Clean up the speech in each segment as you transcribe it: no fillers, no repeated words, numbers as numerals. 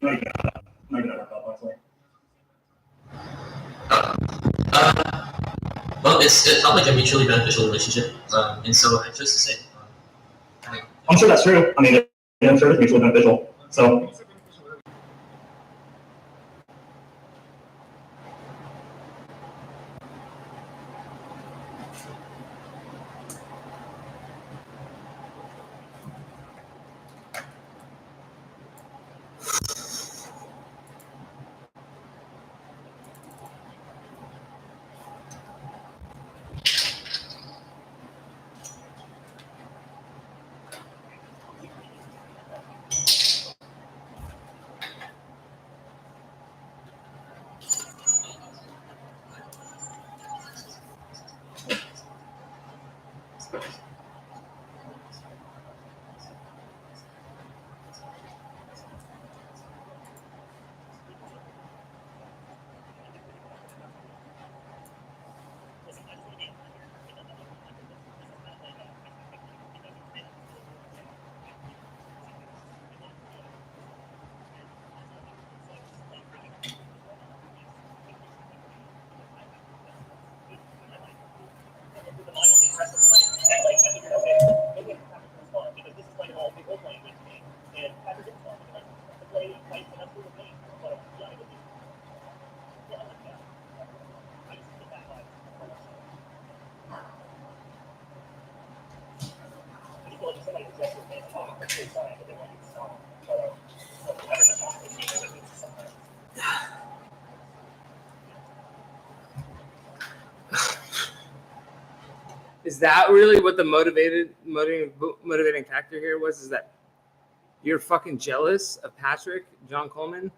Not even work out, honestly. Well, it sounds like a mutually beneficial relationship, and so I chose to say. I'm sure that's true. I mean, I'm sure it's mutually beneficial. So. Is that really what the motivating factor here was? Is that you're fucking jealous of Patrick, John Coleman?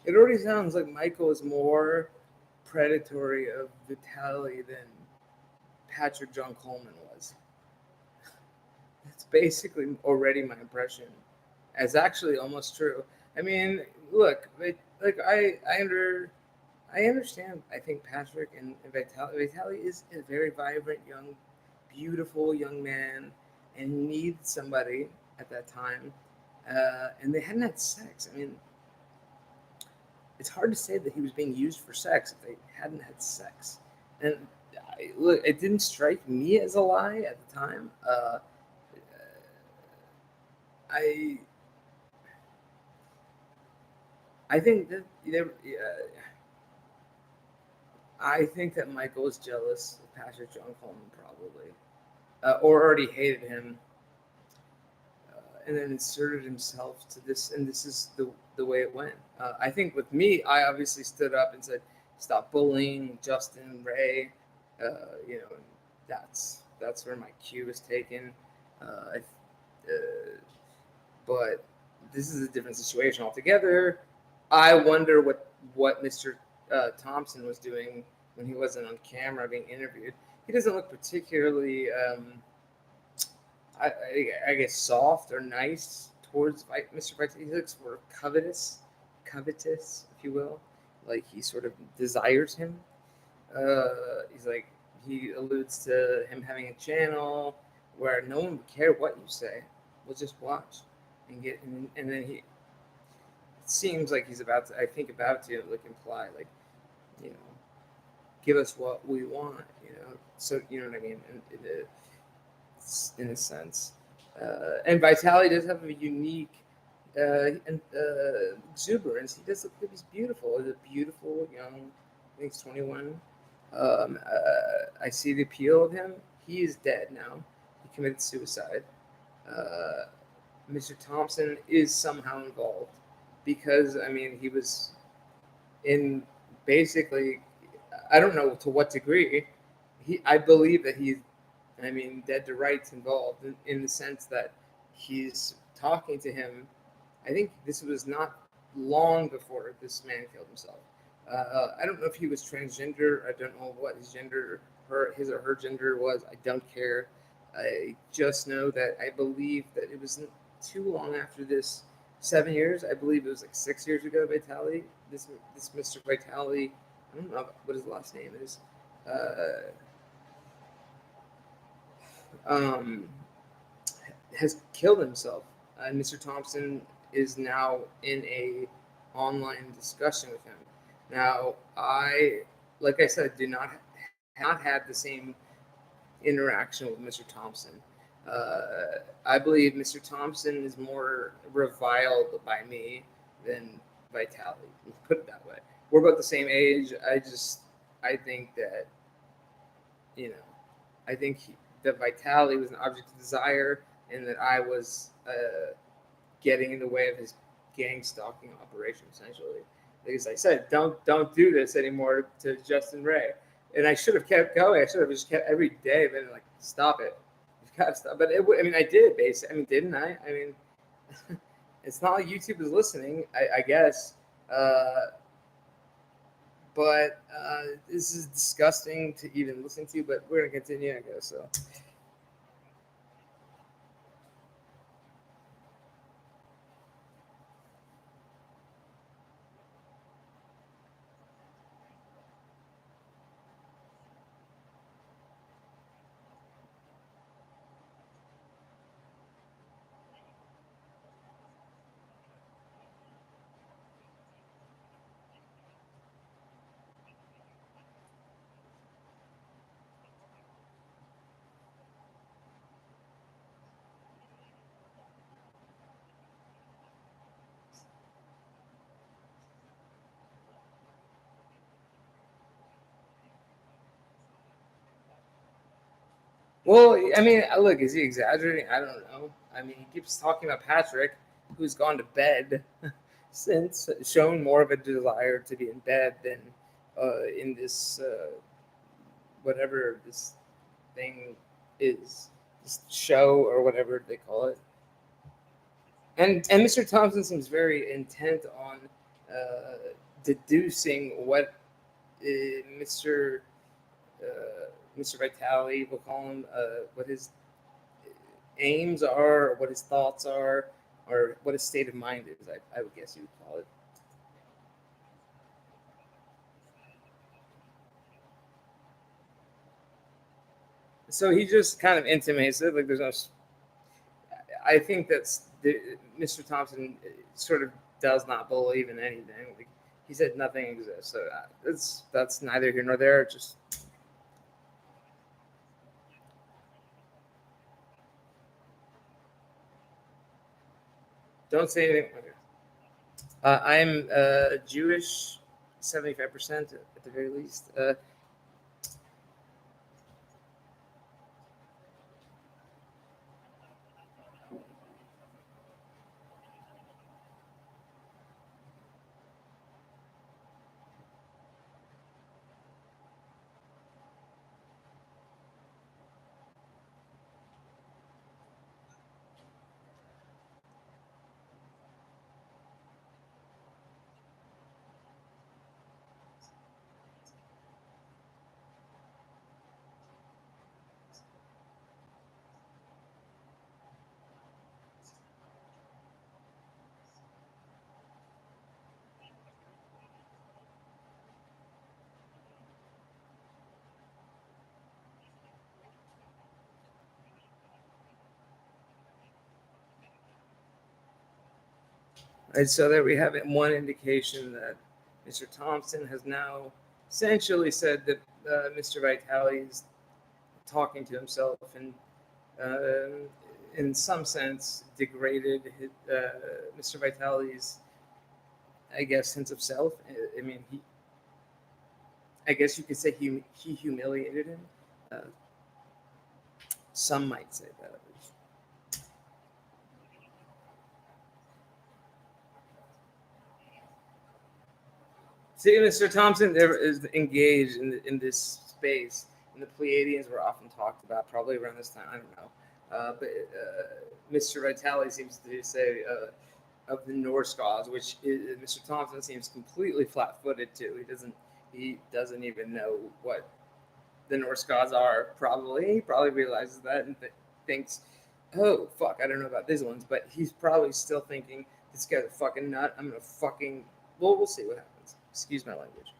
It already sounds like Michael is more predatory of Vitaly than Patrick John Coleman was. It's basically already my impression. It's actually almost true. I mean, look, I understand. I think Patrick and Vitaly is a very vibrant, young, beautiful young man, and he needed somebody at that time. And they hadn't had sex. I mean, it's hard to say that he was being used for sex if they hadn't had sex. And look, it didn't strike me as a lie at the time. I think that I think that Michael was jealous of Patrick John Coleman, probably, or already hated him, and then inserted himself to this, and this is the way it went. I think with me, I obviously stood up and said, "Stop bullying Justin Ray." That's where my cue was taken. But this is a different situation altogether. I wonder what Mr. Thompson was doing when he wasn't on camera being interviewed. He doesn't look particularly, I guess, soft or nice towards Mr. Vitaly. He looks sort of covetous, if you will. Like he sort of desires him. He alludes to him having a channel where no one would care what you say. We'll just watch and then he. It seems like he's about to imply, like, give us what we want, so you know what I mean, in a sense. And Vitaly does have a unique exuberance. He does look like he's beautiful. He's a beautiful young, I think he's 21. I see the appeal of him. He is dead now. he committed suicide. Mr. Thompson is somehow involved because I mean he was in basically I don't know to what degree I believe that he's I mean dead to rights involved in the sense that he's talking to him. I think this was not long before this man killed himself. I don't know if he was transgender. I don't know what his gender, his or her gender was. I don't care. I just know that I believe that it wasn't too long after this. 7 years, I believe it was like 6 years ago. Vitaly, this Mr. Vitaly, I don't know what his last name is. Uh, um, has killed himself. Mr. Thompson is now in a online discussion with him. Now, like I said, do not have the same interaction with Mr. Thompson. I believe Mr. Thompson is more reviled by me than Vitaly. Let's put it that way. We're about the same age. I think that, you know, I think that Vitaly was an object of desire, and that I was getting in the way of his gang stalking operation, essentially. Because I said, don't do this anymore to Justin Ray, and I should have kept going. I should have just kept every day been like, stop it, you've got to stop. But I mean, I did basically. I mean, didn't I? I mean, it's not like YouTube is listening. I guess. But this is disgusting to even listen to. But we're gonna continue, I guess. So. Well, I mean, look, is he exaggerating? I don't know. I mean, he keeps talking about Patrick, who's gone to bed since, shown more of a desire to be in bed than in this whatever this thing is, this show or whatever they call it. And Mr. Thompson seems very intent on deducing what Mr. Mr. Vitale, we'll call him, what his aims are, or what his thoughts are, or what his state of mind is. I would guess you would call it. So he just kind of intimates it, like there's no. I think Mr. Thompson sort of does not believe in anything. Like he said, nothing exists. So that's neither here nor there. Just don't say anything. I'm Jewish, 75% at the very least. And so there we have it, one indication that Mr. Thompson has now essentially said that Mr. Vitale is talking to himself and, in some sense, degraded Mr. Vitale's, I guess, sense of self. I mean, I guess you could say he humiliated him. Uh, Some might say that. See, Mr. Thompson there is engaged in this space, and the Pleiadians were often talked about, probably around this time. I don't know. But Mr. Vitaly seems to say of the Norse gods, which Mr. Thompson seems completely flat-footed to. He doesn't even know what the Norse gods are. He probably realizes that and thinks, oh fuck, I don't know about these ones, but he's probably still thinking this guy's a fucking nut. I'm gonna fucking. Well, we'll see what happens. Excuse my language.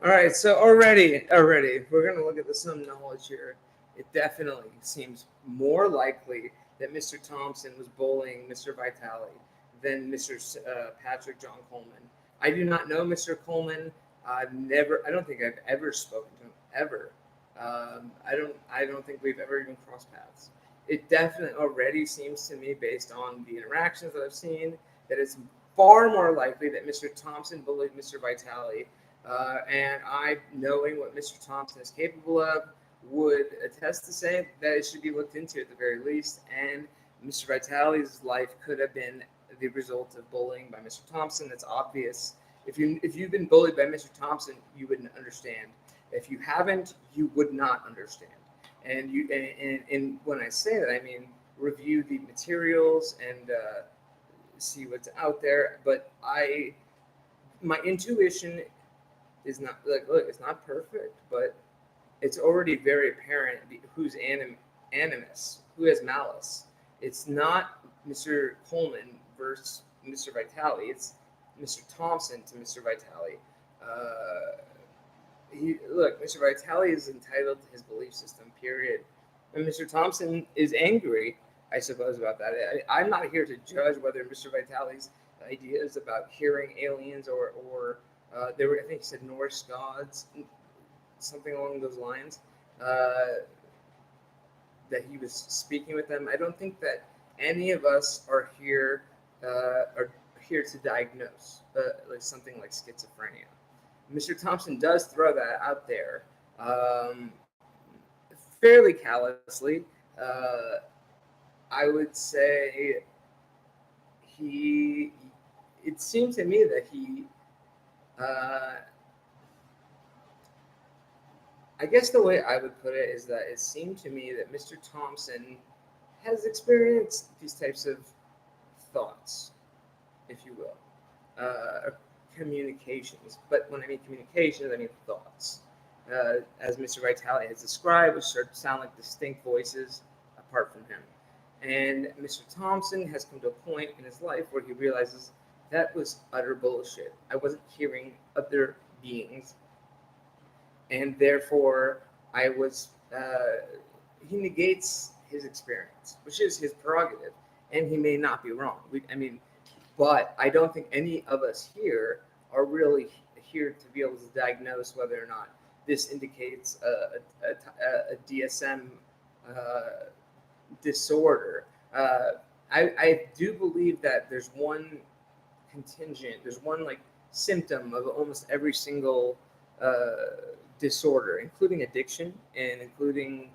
All right, so already, we're gonna look at the some knowledge here. It definitely seems more likely that Mr. Thompson was bullying Mr. Vitaly than Mr. Patrick John Coleman. I do not know Mr. Coleman. I don't think I've ever spoken to him ever. I don't think we've ever even crossed paths. It definitely already seems to me, based on the interactions that I've seen, that it's far more likely that Mr. Thompson bullied Mr. Vitaly. And I, knowing what Mr. Thompson is capable of, would attest to say that it should be looked into at the very least. And Mr. Vitaly's life could have been the result of bullying by Mr. Thompson. That's obvious. If you've been bullied by Mr. Thompson, you wouldn't understand. If you haven't, you would not understand. And when I say that, I mean review the materials and see what's out there. But my intuition is not like, look, it's not perfect, but it's already very apparent who's animus, who has malice. It's not Mr. Coleman versus Mr. Vitaly. It's Mr. Thompson to Mr. Vitaly. Mr. Vitaly is entitled to his belief system, period. And Mr. Thompson is angry, I suppose, about that. I'm not here to judge whether Mr. Vitaly's ideas about hearing aliens or there were, I think he said Norse gods, something along those lines, that he was speaking with them. I don't think that any of us are here to diagnose like something like schizophrenia. Mr. Thompson does throw that out there fairly callously. I would say it seemed to me that he, I guess the way I would put it is that it seemed to me that Mr. Thompson has experienced these types of thoughts, if you will, communications. But when I mean communications, I mean thoughts. As Mr. Vitaly has described, which start to sound like distinct voices apart from him. And Mr. Thompson has come to a point in his life where he realizes that was utter bullshit. I wasn't hearing other beings. And therefore, he negates his experience, which is his prerogative. And he may not be wrong. But I don't think any of us here are really here to be able to diagnose whether or not this indicates a DSM disorder. I do believe that there's one symptom of almost every single disorder, including addiction and including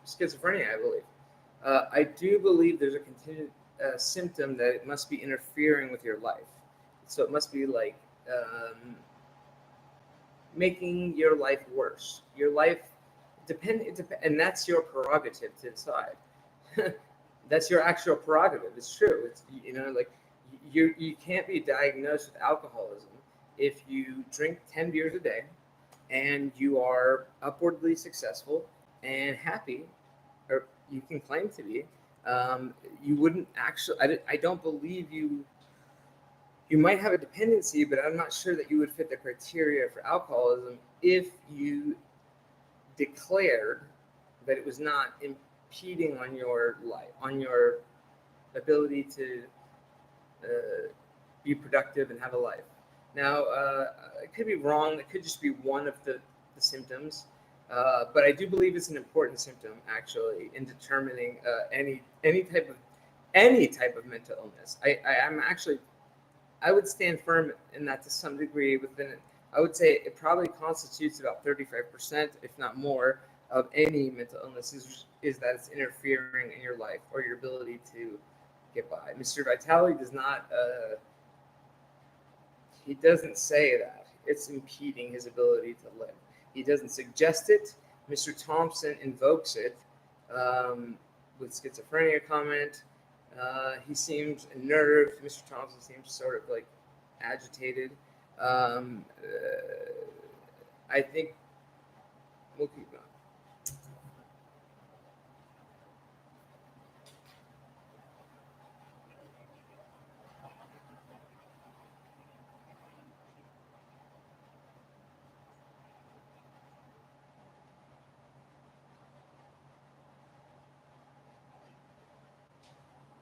schizophrenia, I believe. I do believe there's a a symptom that it must be interfering with your life. So it must be like making your life worse. Your life and that's your prerogative to decide. That's your actual prerogative. It's true. It's like you can't be diagnosed with alcoholism if you drink 10 beers a day and you are upwardly successful and happy, or you can claim to be. You wouldn't actually. I don't believe you. You might have a dependency, but I'm not sure that you would fit the criteria for alcoholism if you declared that it was not impeding on your life, on your ability to be productive and have a life. Now, I could be wrong. It could just be one of the symptoms, but I do believe it's an important symptom actually in determining any type of mental illness. I would stand firm in that to some degree within it. I would say it probably constitutes about 35%, if not more, of any mental illness is that it's interfering in your life or your ability to get by. Mr. Vitaly does not, he doesn't say that it's impeding his ability to live. He doesn't suggest it. Mr. Thompson invokes it with schizophrenia comment. He seems unnerved. Mr. Thompson seems sort of like agitated. I think we'll keep going.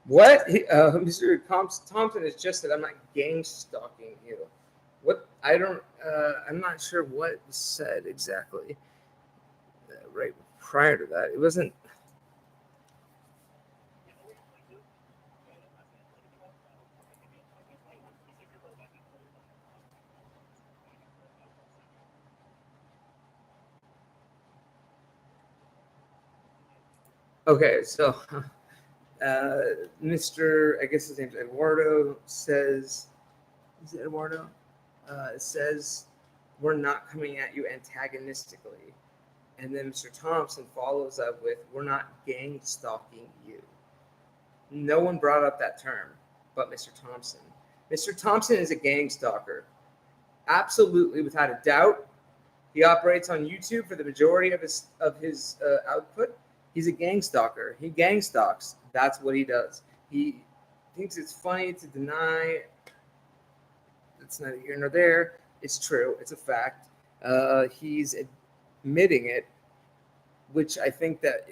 What? Mr. Thompson has just said, I'm not gang stalking you. What? I don't, I'm not sure what was said exactly right prior to that. It wasn't. Okay, so Mr. I guess his name's Eduardo says, is it Eduardo? Says, we're not coming at you antagonistically. And then Mr. Thompson follows up with, we're not gang stalking you. No one brought up that term but Mr. Thompson. Mr. Thompson is a gang stalker. Absolutely, without a doubt. He operates on YouTube for the majority of his output. He's a gang stalker. He gang stalks. That's what he does. He thinks it's funny to deny. It's neither here nor there. It's true. It's a fact. He's admitting it, which I think that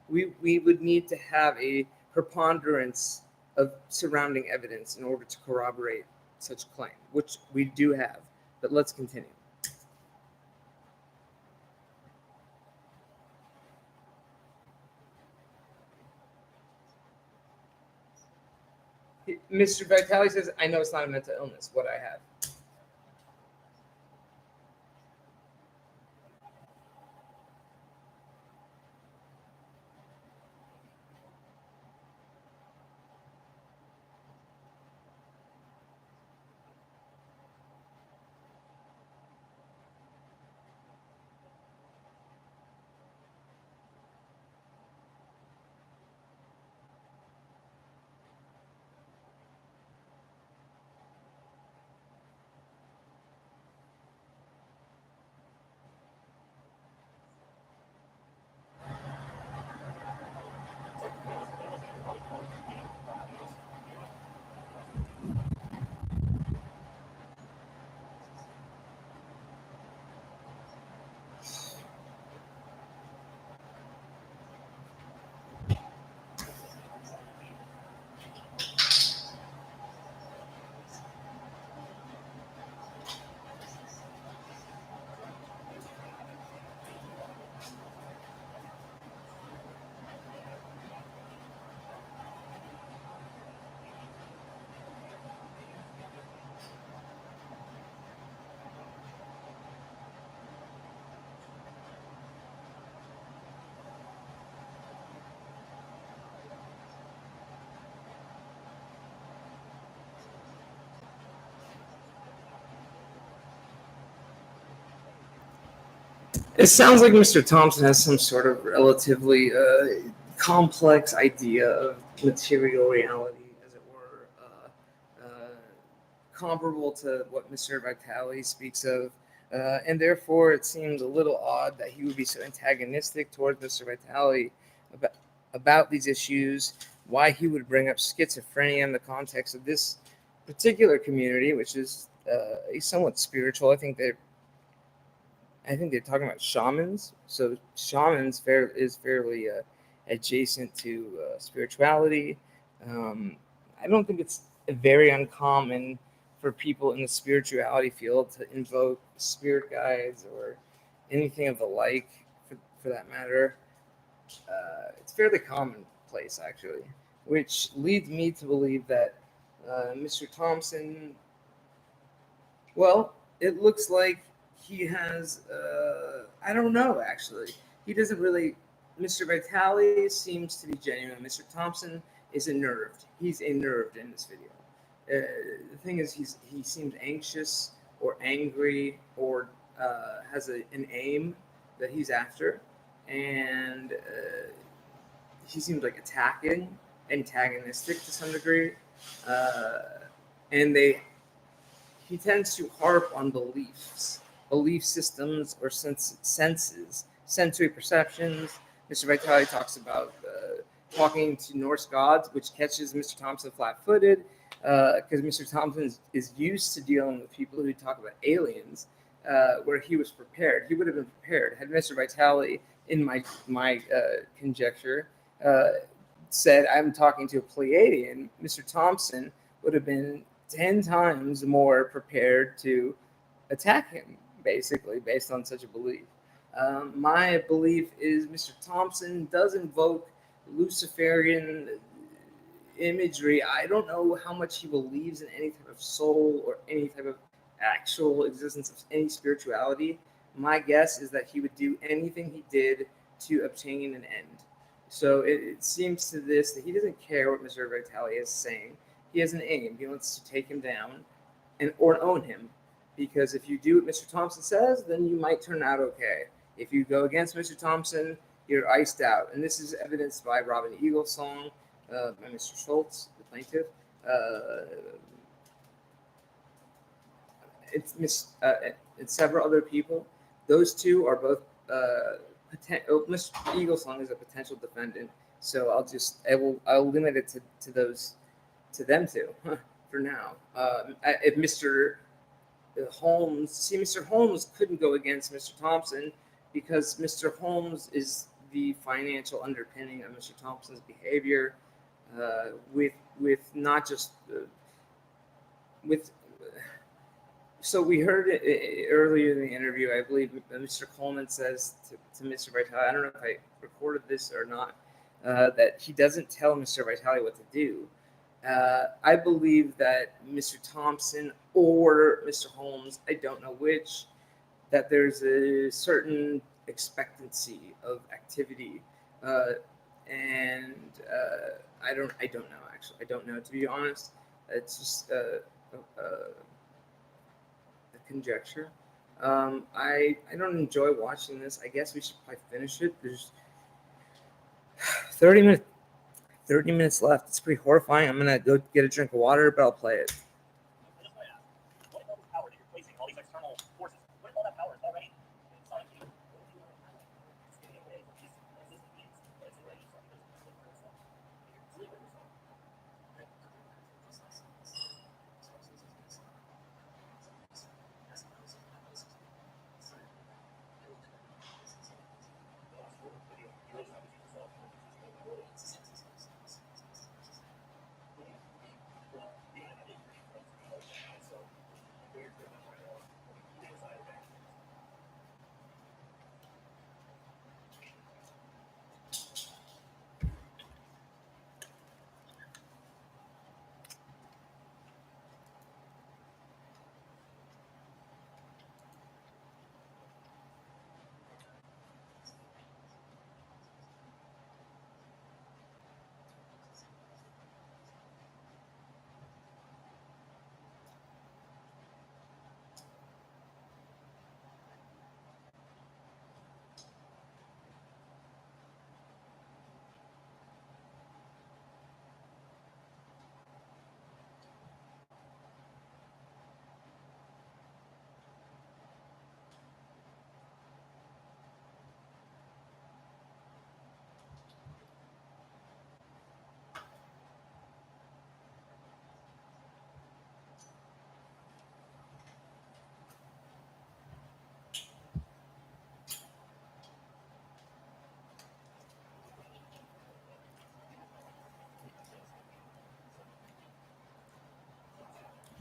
we would need to have a preponderance of surrounding evidence in order to corroborate such claim, which we do have. But let's continue. Mr. Vitaly says, I know it's not a mental illness, what I have. It sounds like Mr. Thompson has some sort of relatively complex idea of material reality, as it were, comparable to what Mr. Vitaly speaks of. And therefore, it seems a little odd that he would be so antagonistic towards Mr. Vitaly about these issues, why he would bring up schizophrenia in the context of this particular community, which is somewhat spiritual. I think they're talking about shamans. So shamans is fairly adjacent to spirituality. I don't think it's very uncommon for people in the spirituality field to invoke spirit guides or anything of the like, for that matter. It's fairly commonplace, actually, which leads me to believe that Mr. Thompson, well, it looks like he has, I don't know, actually. He doesn't really, Mr. Vitaly seems to be genuine. Mr. Thompson is unnerved. He's unnerved in this video. The thing is, he seems anxious or angry or has an aim that he's after. And he seems like antagonistic to some degree. And he tends to harp on belief systems, or senses, sensory perceptions. Mr. Vitaly talks about talking to Norse gods, which catches Mr. Thompson flat-footed, because Mr. Thompson is used to dealing with people who talk about aliens, where he was prepared. He would have been prepared had Mr. Vitaly, in my conjecture, said, "I'm talking to a Pleiadian," Mr. Thompson would have been 10 times more prepared to attack him, basically, based on such a belief. My belief is Mr. Thompson does invoke Luciferian imagery. I don't know how much he believes in any type of soul or any type of actual existence of any spirituality. My guess is that he would do anything he did to obtain an end. So it seems to this that he doesn't care what Mr. Vitaly is saying. He has an aim. He wants to take him down or own him. Because if you do what Mr. Thompson says, then you might turn out okay. If you go against Mr. Thompson, you're iced out. And this is evidenced by Robin Eagle's song, by Mr. Schultz, the plaintiff. It's several other people. Those two are both Mr. Eagle's song is a potential defendant. So I'll limit it to them two for now. If Mr. Mr. Holmes couldn't go against Mr. Thompson because Mr. Holmes is the financial underpinning of Mr. Thompson's behavior, with not just with. So we heard it earlier in the interview. I believe Mr. Coleman says to Mr. Vitaly, I don't know if I recorded this or not, that he doesn't tell Mr. Vitaly what to do. I believe that Mr. Thompson or Mr. Holmes, I don't know which, that there's a certain expectancy of activity, and I don't know, actually. I don't know, to be honest. It's just a conjecture. I don't enjoy watching this. I guess we should probably finish it. There's 30 minutes left. It's pretty horrifying. I'm gonna go get a drink of water, but I'll play it. What if all this power that you're placing, all these external forces, what if all that power is already inside you?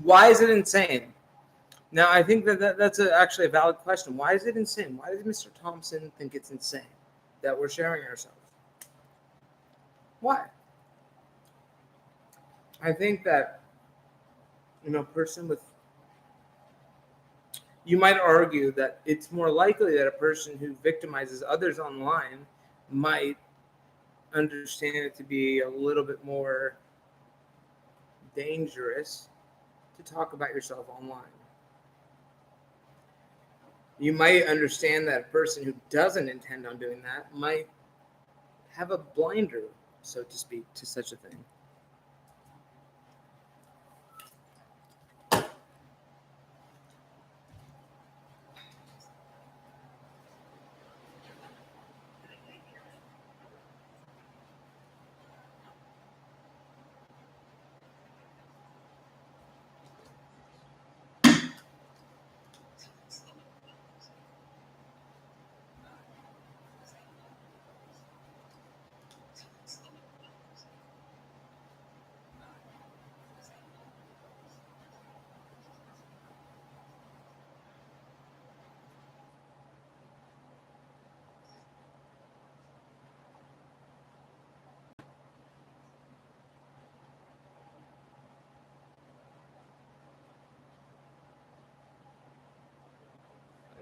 Why is it insane? Now, I think that's actually a valid question. Why is it insane? Why does Mr. Thompson think it's insane that we're sharing ourselves? Why? I think that, a person with, you might argue that it's more likely that a person who victimizes others online might understand it to be a little bit more dangerous to talk about yourself online. You might understand that a person who doesn't intend on doing that might have a blinder, so to speak, to such a thing.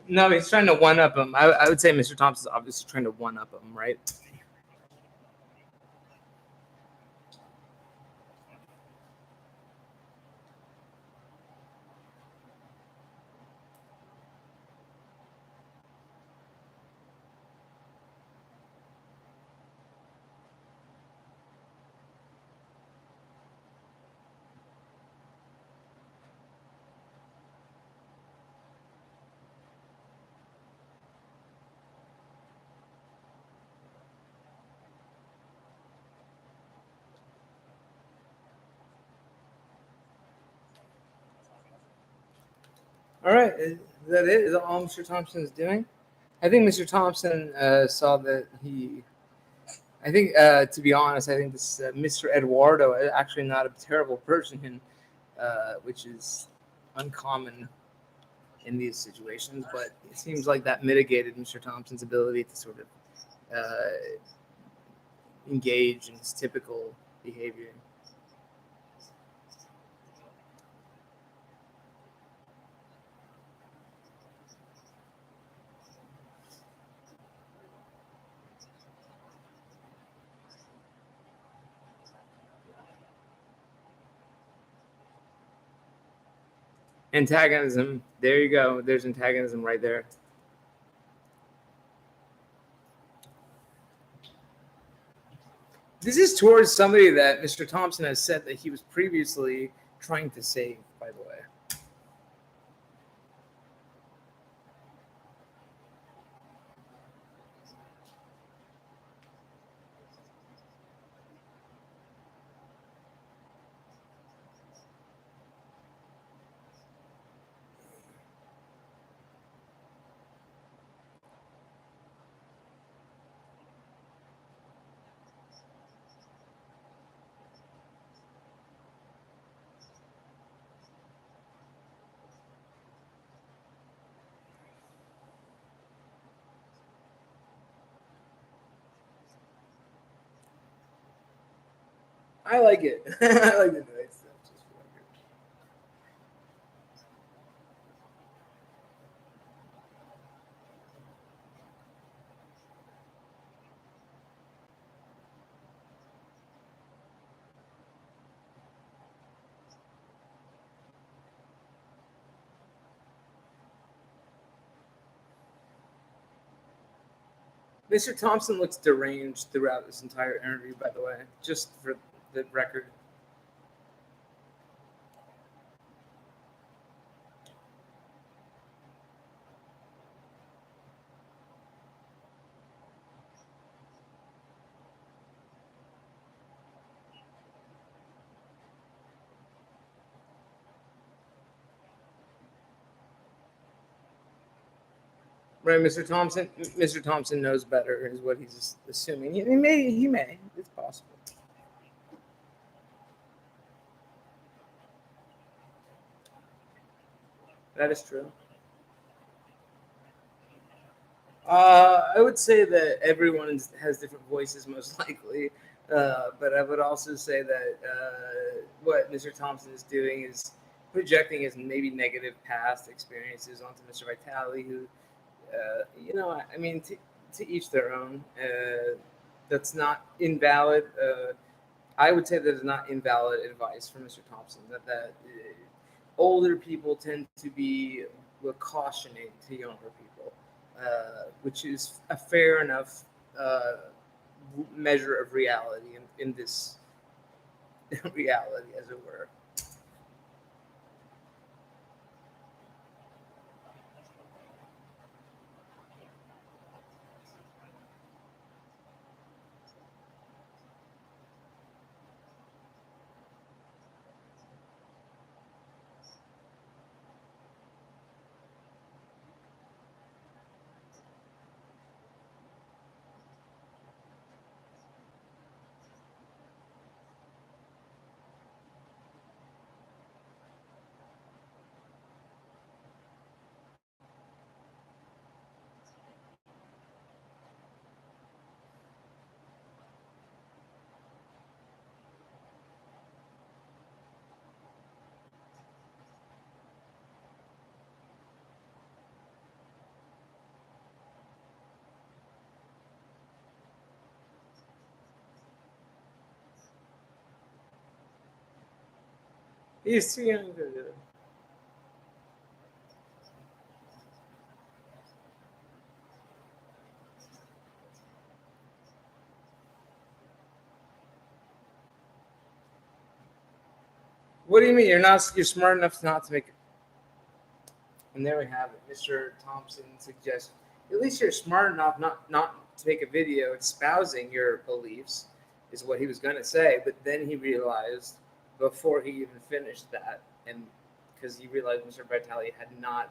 No, he's trying to one-up him. I would say Mr. Thompson's obviously trying to one-up him, right? All right, is that it? Is that all Mr. Thompson is doing? I think Mr. Thompson saw that he. I think, to be honest, I think this Mr. Eduardo is actually not a terrible person, which is uncommon in these situations. But it seems like that mitigated Mr. Thompson's ability to sort of engage in his typical behavior. Antagonism. There you go. There's antagonism right there. This is towards somebody that Mr. Thompson has said that he was previously trying to save, by the way. I like it. I like the nice stuff. Just for the record. Mr. Thompson looks deranged throughout this entire interview, by the way, just for the record. Right, Mr. Thompson. Mr. Thompson knows better, is what he's assuming. He may. He may. It's possible. That is true. I would say that everyone has different voices, most likely. But I would also say that what Mr. Thompson is doing is projecting his maybe negative past experiences onto Mr. Vitaly, who, I mean, to each their own. That's not invalid. I would say that is not invalid advice from Mr. Thompson. That older people tend to be cautioning to younger people, which is a fair enough measure of reality in this reality, as it were. He's too young to do it. What do you mean? You're smart enough not to make it. And there we have it. Mr. Thompson suggests at least you're smart enough not to make a video espousing your beliefs, is what he was going to say. But then he realized before he even finished that, and because he realized Mr. Vitale had not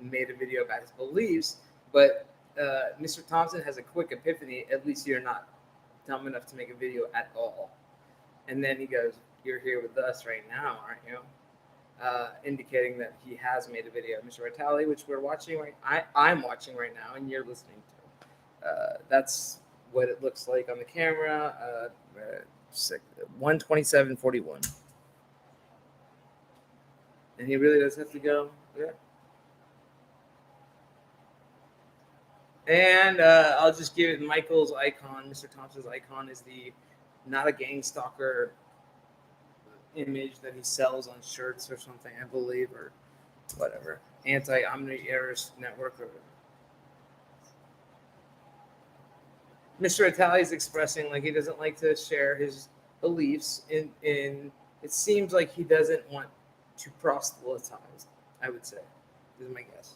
made a video about his beliefs, but Mr. Thompson has a quick epiphany. At least you're not dumb enough to make a video at all. And then he goes, "You're here with us right now, aren't you?" Indicating that he has made a video of Mr. Vitale, which we're watching I'm watching right now, and you're listening to. That's what it looks like on the camera. 127:41, and he really does have to go. Yeah. And I'll just give it Michael's icon. Mr. Thompson's icon is the not a gang stalker image that he sells on shirts or something, I believe, or whatever. Anti-omnivorous network. Or Mr. Vitale is expressing like he doesn't like to share his beliefs. In it seems like he doesn't want to proselytize. I would say, this is my guess.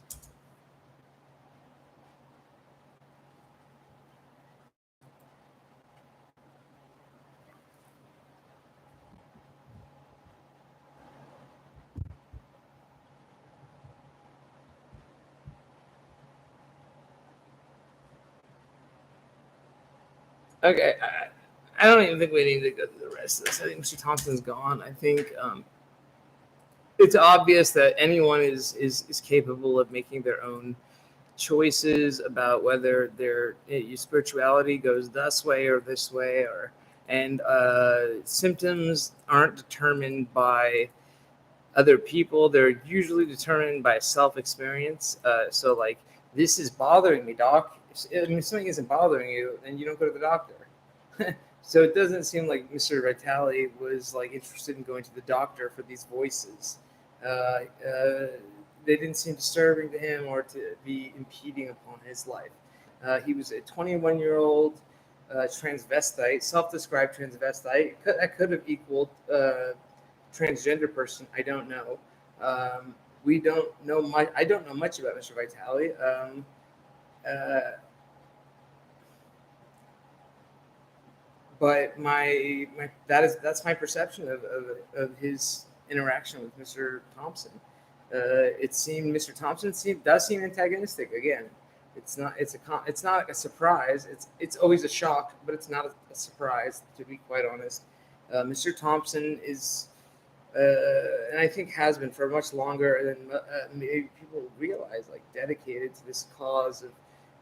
Okay, I don't even think we need to go through the rest of this. I think Mr. Thompson's gone. I think it's obvious that anyone is capable of making their own choices about whether their spirituality goes this way or this way, and symptoms aren't determined by other people. They're usually determined by self-experience. So like, this is bothering me, doc. If something isn't bothering you, then you don't go to the doctor. So it doesn't seem like Mr. Vitale was like interested in going to the doctor for these voices. They didn't seem disturbing to him or to be impeding upon his life. He was a 21-year-old transvestite, self-described transvestite. That could have equaled transgender person. I don't know. We don't know much. I don't know much about Mr. Vitale. But that's my perception of his interaction with Mr. Thompson. It seemed Mr. Thompson does seem antagonistic again. It's not a surprise. It's always a shock, but it's not a surprise, to be quite honest. Mr. Thompson is and I think has been for much longer than maybe people realize, like dedicated to this cause of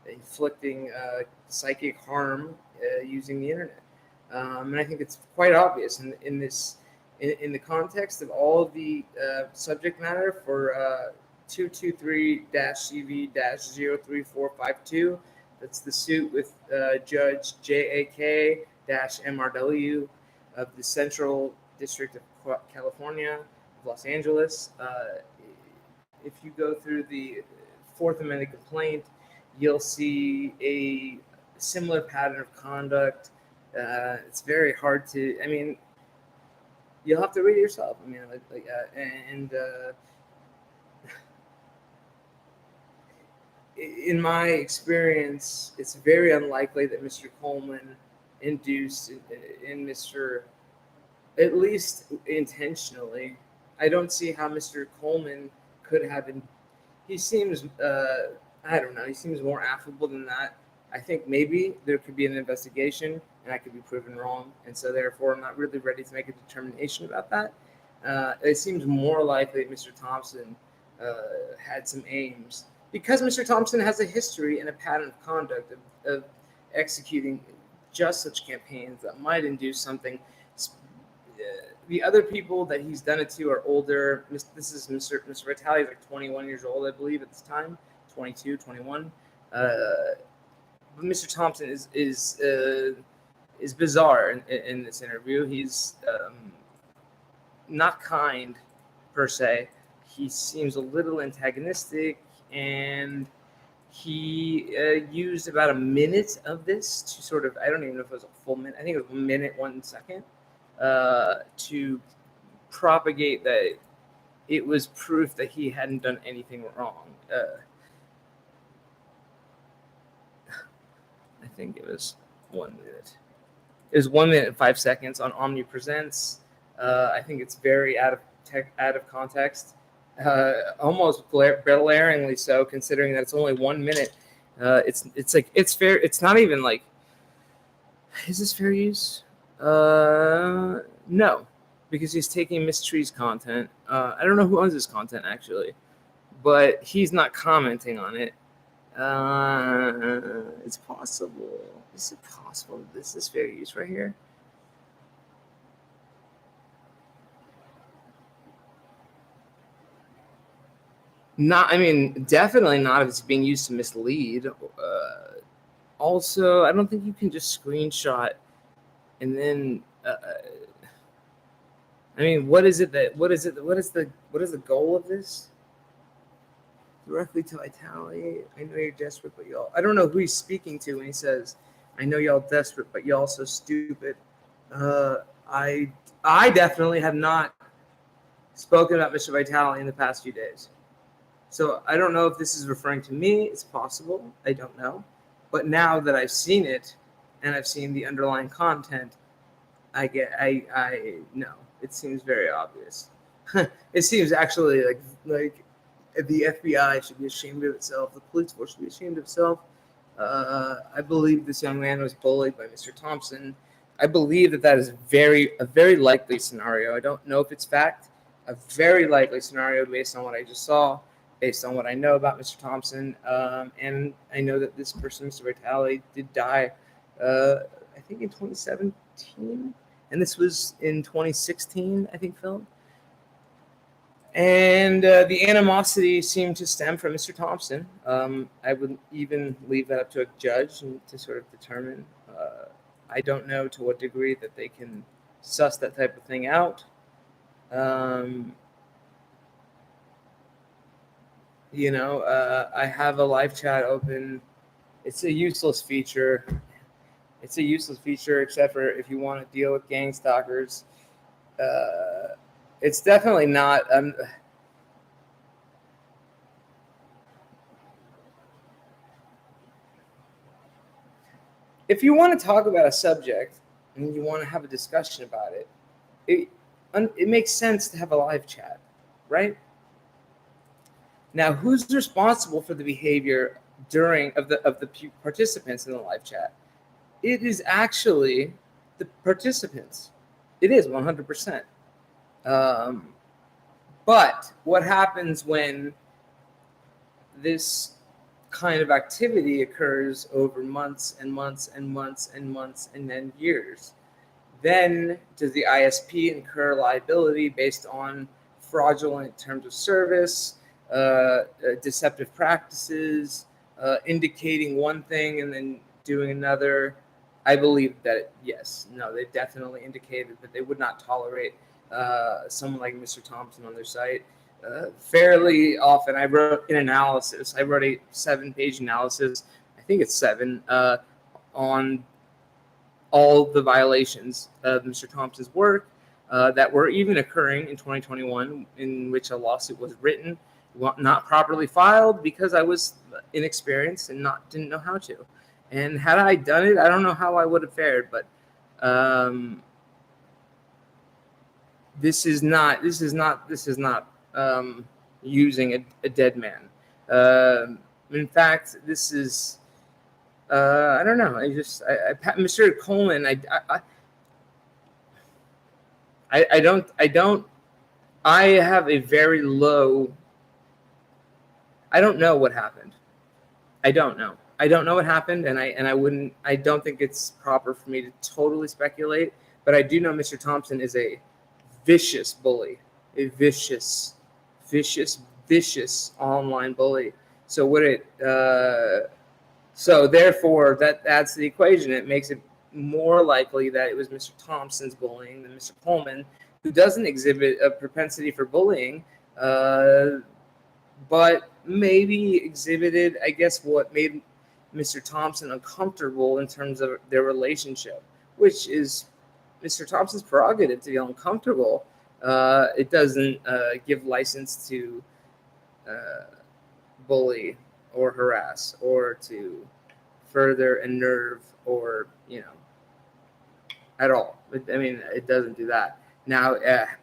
inflicting psychic harm using the internet. And I think it's quite obvious in this in the context of all of the subject matter for 223-CV-03452. That's the suit with Judge JAK-MRW of the Central District of California, of Los Angeles. If you go through the Fourth Amendment complaint, you'll see a similar pattern of conduct. It's very hard to. I mean, you'll have to read it yourself. I mean, in my experience, it's very unlikely that Mr. Coleman induced in Mr. at least intentionally. I don't see how Mr. Coleman could have been. He seems, I don't know, he seems more affable than that. I think maybe there could be an investigation and I could be proven wrong. And so therefore, I'm not really ready to make a determination about that. It seems more likely that Mr. Thompson had some aims because Mr. Thompson has a history and a pattern of conduct of executing just such campaigns that might induce something. The other people that he's done it to are older. This is Mr. Vitaly is like 21 years old, I believe, at this time, 22, 21. But Mr. Thompson is bizarre in this interview. He's not kind per se. He seems a little antagonistic, and he used about a minute of this to sort of, I don't even know if it was a full minute. I think it was a minute, 1 second. To propagate that it was proof that he hadn't done anything wrong. I think it was 1 minute. It was 1 minute and 5 seconds on Omni Presents. I think it's very out of context, almost blaringly so, considering that it's only 1 minute. It's like it's fair. It's not even like, is this fair use? No, because he's taking Miss Tree's content. I don't know who owns this content actually, but he's not commenting on it. It's possible. Is it possible that this is fair use right here? Not, I mean, definitely not if it's being used to mislead. Also, I don't think you can just screenshot and then. I mean, what is the goal of this? Directly to Vitaly. I know you're desperate, but y'all. I don't know who he's speaking to when he says, "I know y'all desperate, but y'all so stupid." I definitely have not spoken about Mr. Vitaly in the past few days, so I don't know if this is referring to me. It's possible. I don't know, but now that I've seen it and I've seen the underlying content, I know it seems very obvious. It seems actually like the FBI should be ashamed of itself. The police force should be ashamed of itself. I believe this young man was bullied by Mr. Thompson. I believe that is a very likely scenario. I don't know if it's fact. A very likely scenario based on what I just saw, based on what I know about Mr. Thompson, and I know that this person, Mr. Vitaly, did die. I think in 2017, and this was in 2016. I think, Phil. And the animosity seemed to stem from Mr. Thompson. I would even leave that up to a judge to sort of determine. I don't know to what degree that they can suss that type of thing out. I have a live chat open. It's a useless feature. Except for if you want to deal with gang stalkers. It's definitely not. If you want to talk about a subject and you want to have a discussion about it, it makes sense to have a live chat, right? Now, who's responsible for the behavior of the participants in the live chat? It is actually the participants. It is 100%. But what happens when this kind of activity occurs over months and months and months and months and then years? Then does the ISP incur liability based on fraudulent terms of service, deceptive practices, indicating one thing and then doing another? I believe that yes, no, they definitely indicated that they would not tolerate someone like Mr. Thompson on their site. Fairly often, I wrote an analysis. I wrote a 7-page analysis. I think it's 7 on all the violations of Mr. Thompson's work that were even occurring in 2021, in which a lawsuit was written, not properly filed because I was inexperienced and didn't know how to. And had I done it, I don't know how I would have fared. But this is not using a dead man. In fact, this is. I don't know. Mr. Coleman. I don't. I have a very low. I don't know what happened. I don't know. I don't know what happened, and I wouldn't. I don't think it's proper for me to totally speculate. But I do know Mr. Thompson is a vicious bully, a vicious online bully. So would it? So therefore, that adds to the equation. It makes it more likely that it was Mr. Thompson's bullying than Mr. Coleman, who doesn't exhibit a propensity for bullying, but maybe exhibited, I guess, what made Mr. Thompson uncomfortable in terms of their relationship, which is Mr. Thompson's prerogative to be uncomfortable. It doesn't give license to bully or harass or to further unnerve or, at all. I mean, it doesn't do that. Now,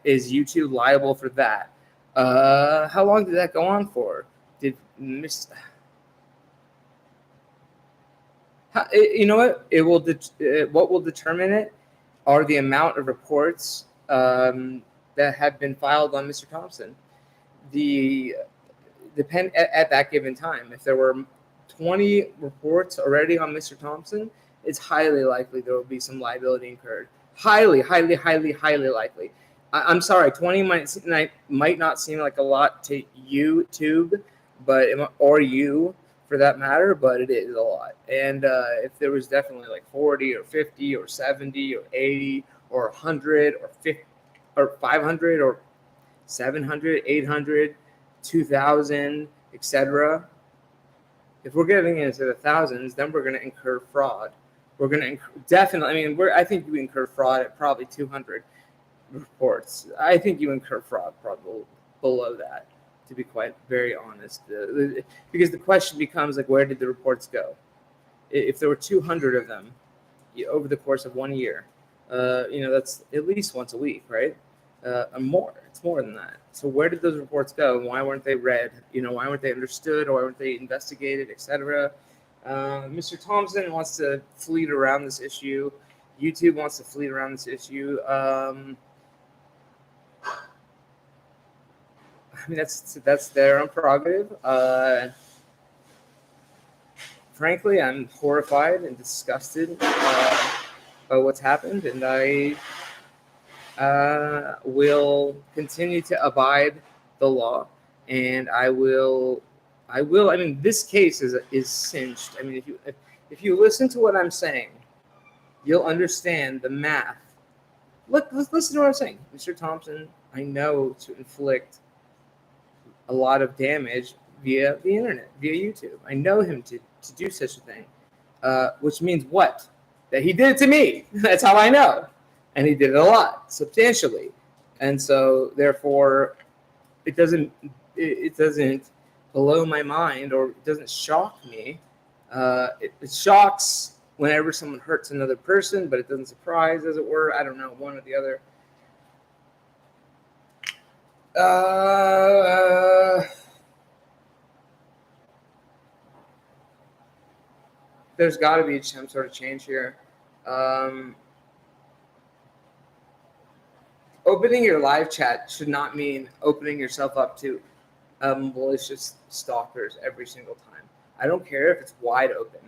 is YouTube liable for that? How long did that go on for? You know what? It will. What will determine it are the amount of reports that have been filed on Mr. Thompson. Depend at that given time. If there were 20 reports already on Mr. Thompson, it's highly likely there will be some liability incurred. Highly likely. I'm sorry, 20 might not seem like a lot to YouTube, or you for that matter, but it is a lot. And if there was definitely like 40 or 50 or 70 or 80 or 100 or 50 or 500 or 700, 800, 2,000, etc. If we're getting into the thousands, then we're going to incur fraud. We're going to definitely. I mean, I think you incur fraud at probably 200 reports. I think you incur fraud probably below that, to be quite very honest. Because the question becomes like, where did the reports go? If there were 200 of them over the course of 1 year, that's at least once a week, right? More. It's more than that. So where did those reports go? Why weren't they read? Why weren't they understood? Or why weren't they investigated, etc.? Mr. Thompson wants to fleet around this issue. YouTube wants to fleet around this issue. I mean, that's their own prerogative. Frankly, I'm horrified and disgusted by what's happened, and I will continue to abide the law, and I will. I mean, this case is cinched. I mean, if you listen to what I'm saying, you'll understand the math. Let's listen to what I'm saying. Mr. Thompson, I know to inflict a lot of damage via the internet, via YouTube. I know him to do such a thing, which means what? That he did it to me. That's how I know. And he did it a lot, substantially. And so, therefore, it doesn't blow my mind, or it doesn't shock me. It shocks whenever someone hurts another person, but it doesn't surprise, as it were. I don't know, one or the other. There's got to be some sort of change here. opening your live chat should not mean opening yourself up to malicious stalkers every single time. I don't care if it's wide open.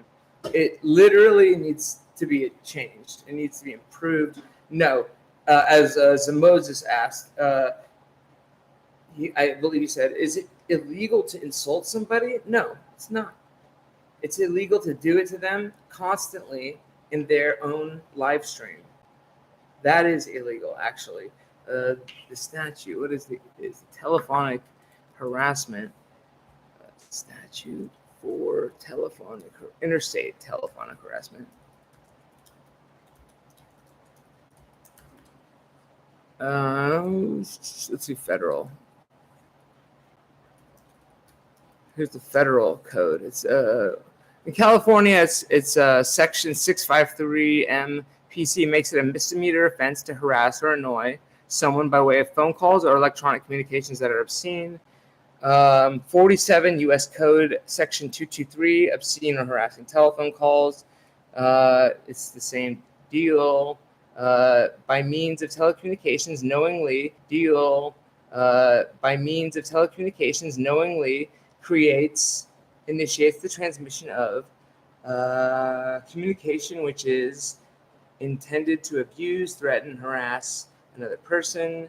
It literally needs to be changed. It needs to be improved. No, as Moses asked, I believe he said, is it illegal to insult somebody? No, it's not. It's illegal to do it to them constantly in their own live stream. That is illegal, actually. The statute, what is the telephonic harassment statute for interstate telephonic harassment? Let's see, federal. Here's the federal code. It's in California. It's section 653M. PC makes it a misdemeanor offense to harass or annoy someone by way of phone calls or electronic communications that are obscene. 47 U.S. Code Section 223, obscene or harassing telephone calls. It's the same deal. By means of telecommunications knowingly, by means of telecommunications knowingly initiates the transmission of communication which is intended to abuse, threaten, harass another person.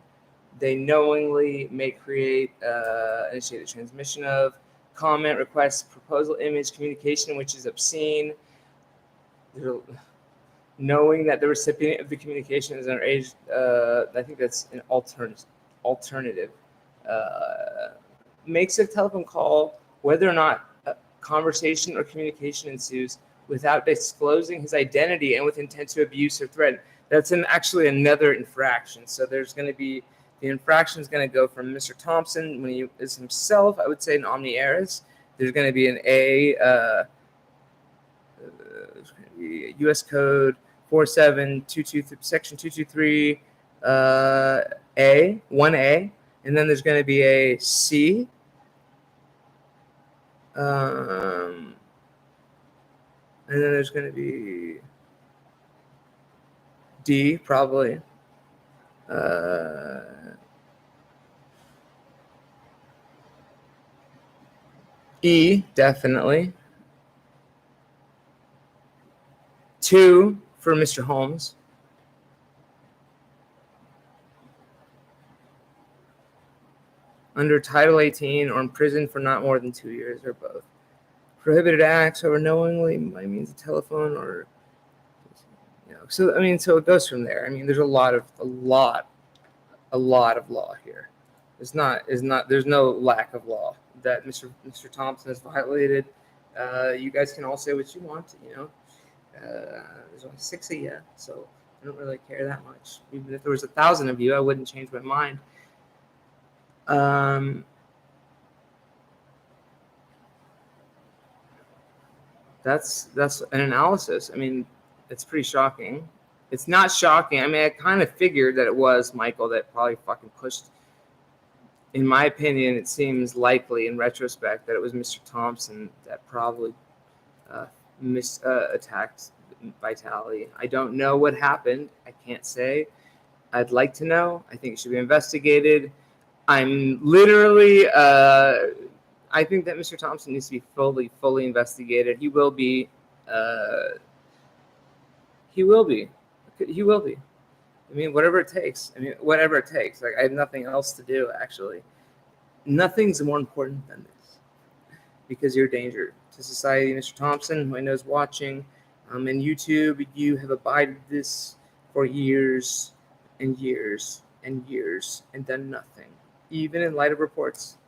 They knowingly may initiate the transmission of comment, request, proposal, image, communication which is obscene. Knowing that the recipient of the communication is underage, I think that's an alternative. Makes a telephone call whether or not a conversation or communication ensues without disclosing his identity and with intent to abuse or threaten. That's actually another infraction. So there's going to be, the infraction is going to go from Mr. Thompson when he is himself, I would say an omni-aris. There's going to be an U.S. Code 47223, Section 223, A, 1A, and then there's going to be a C, and then there's going to be D, probably. E, definitely. 2 for Mr. Holmes. Under Title 18 or in prison for not more than 2 years or both. Prohibited acts or knowingly by means of telephone or, so I mean, so it goes from there. I mean, there's a lot of law here. There's no lack of law that Mr. Thompson has violated. You guys can all say what you want, there's only 6 of you, so I don't really care that much. Even if there was 1,000 of you, I wouldn't change my mind. That's an analysis. I mean, it's pretty shocking. It's not shocking. I mean, I kind of figured that it was Michael that probably fucking pushed. In my opinion, it seems likely in retrospect that it was Mr. Thompson that probably attacked Vitaly. I don't know what happened. I can't say. I'd like to know. I think it should be investigated. I'm literally. I think that Mr. Thompson needs to be fully investigated. He will be. He will be. I mean, whatever it takes. Like, I have nothing else to do, actually. Nothing's more important than this. Because you're a danger to society, Mr. Thompson, who I know is watching. And YouTube, you have abided this for years and years and years and done nothing. Even in light of reports